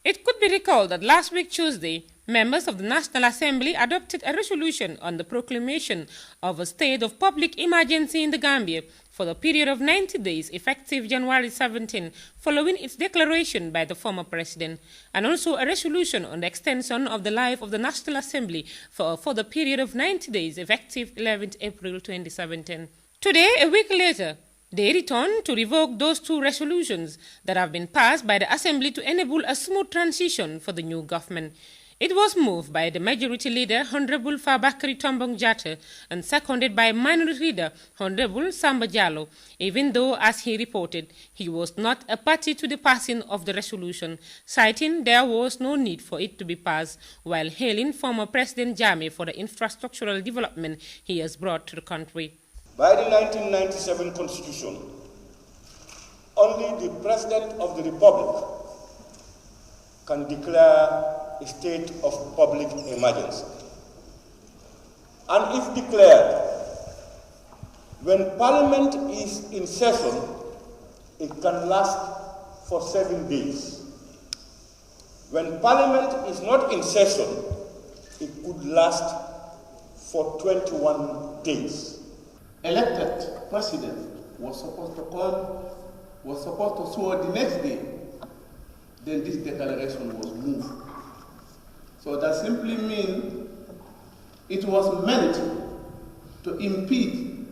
It could be recalled that last week Tuesday, members of the National Assembly adopted a resolution on the proclamation of a state of public emergency in the Gambia for the period of 90 days effective January 17, following its declaration by the former president, and also a resolution on the extension of the life of the National Assembly for the period of 90 days effective 11th April 2017. Today, a week later, they return to revoke those two resolutions that have been passed by the Assembly to enable a smooth transition for the new government. It was moved by the Majority Leader, Honorable Fabakary Tombong Jatta, and seconded by Minority Leader, Honorable Samba Jallow, even though, as he reported, he was not a party to the passing of the resolution, citing there was no need for it to be passed, while hailing former President Jammeh for the infrastructural development he has brought to the country. By the 1997 Constitution, only the President of the Republic can declare a state of public emergency. And if declared, when Parliament is in session, it can last for 7 days. When Parliament is not in session, it could last for 21 days. Elected president was supposed to swear the next day, then this declaration was moved. So that simply means it was meant to impede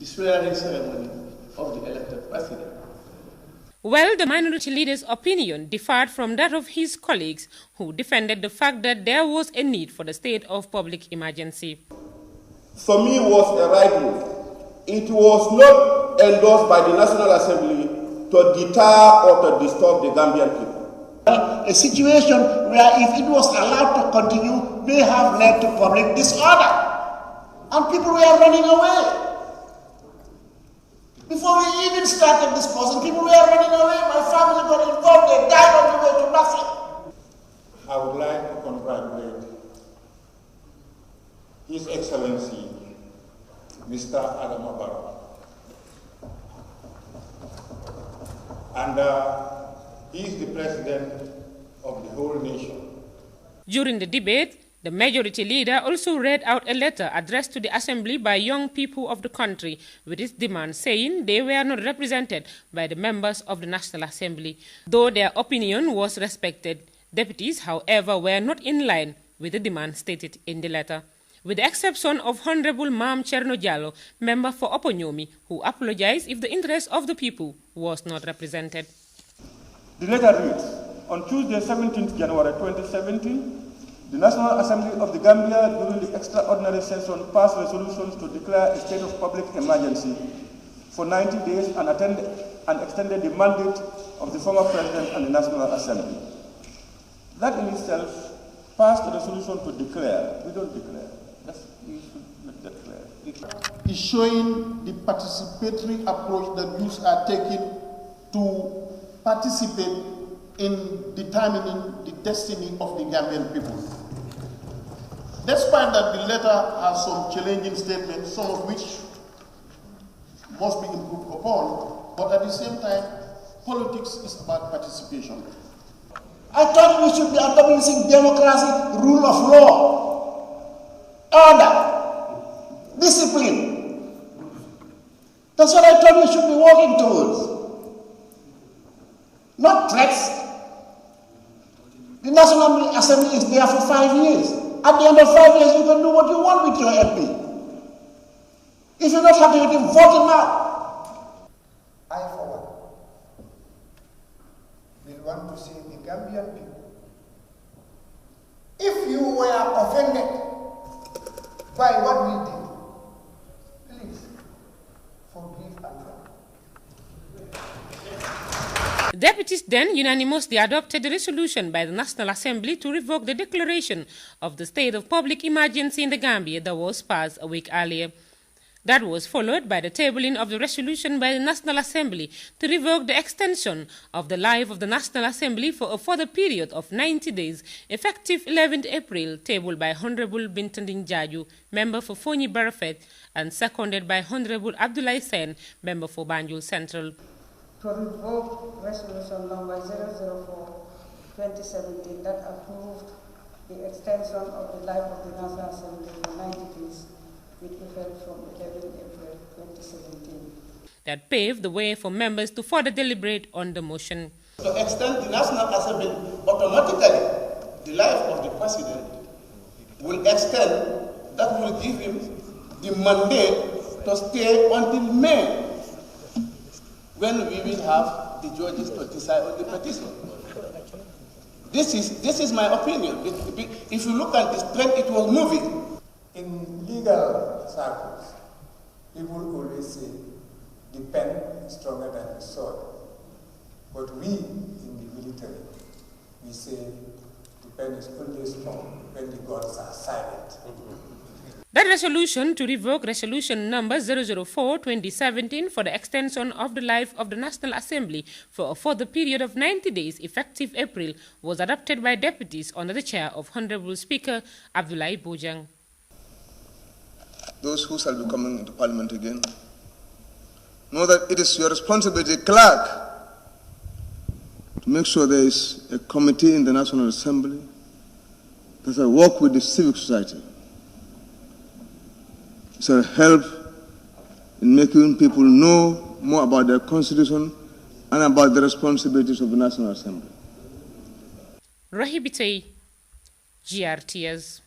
the swearing ceremony of the elected president. Well, the Minority Leader's opinion differed from that of his colleagues, who defended the fact that there was a need for the state of public emergency. For me, it was a right move. It was not endorsed by the National Assembly to deter or to disturb the Gambian people. A situation where if it was allowed to continue may have led to public disorder, and people were running away. Before we even started discussing, people were running away. My family got involved, they died on the way to nothing. I would like to congratulate His Excellency Mr. Adama Barrow, and he is the president of the whole nation. During the debate, the Majority Leader also read out a letter addressed to the Assembly by young people of the country with its demand, saying they were not represented by the members of the National Assembly. Though their opinion was respected, deputies, however, were not in line with the demand stated in the letter, with the exception of Honorable Mam Cherno Jallow, member for Oponyomi, who apologized if the interest of the people was not represented. The letter reads, on Tuesday, 17th January 2017, the National Assembly of the Gambia, during the extraordinary session, passed resolutions to declare a state of public emergency for 90 days and extended the mandate of the former president and the National Assembly. That in itself passed a resolution to declare. We don't declare. We should declare. Is showing the participatory approach that youths are taking to participate in determining the destiny of the Gambian people. Despite that the letter has some challenging statements, some of which must be improved upon, but at the same time, politics is about participation. I thought we should be adopting democracy, rule of law, order, discipline. That's what I thought we should be working towards. Not threats. The National Assembly is there for 5 years. At the end of 5 years, you can do what you want with your MP. If you're not happy with him, vote him out. I, for one, will want to see the Gambian people. If you were offended by what we did, please forgive and forgive. Deputies then unanimously adopted the resolution by the National Assembly to revoke the declaration of the state of public emergency in the Gambia that was passed a week earlier. That was followed by the tabling of the resolution by the National Assembly to revoke the extension of the life of the National Assembly for a further period of 90 days, effective 11th April, tabled by Honorable Bintanding Jaju, member for Fonyi Barafet, and seconded by Honorable Abdullah Sen, member for Banjul Central. To revoke resolution number 004 2017 that approved the extension of the life of the National Assembly for 90 days with effect from 11 April 2017. That paved the way for members to further deliberate on the motion. To extend the National Assembly, automatically the life of the President will extend, that will give him the mandate to stay until May, when we will have the judges to decide on the petition. This is my opinion. If you look at this trend, it was moving. In legal circles, people always say the pen is stronger than the sword. But we in the military, we say the pen is only strong when the gods are silent. That resolution to revoke resolution number 004/2017 for the extension of the life of the National Assembly for a further period of 90 days effective April was adopted by deputies under the chair of Honorable Speaker Abdullahi Bojang. Those who shall be coming into Parliament again, know that it is your responsibility, clerk, to make sure there is a committee in the National Assembly that will work with the civic society. It shall help in making people know more about their constitution and about the responsibilities of the National Assembly. Rahibitei, GRTS.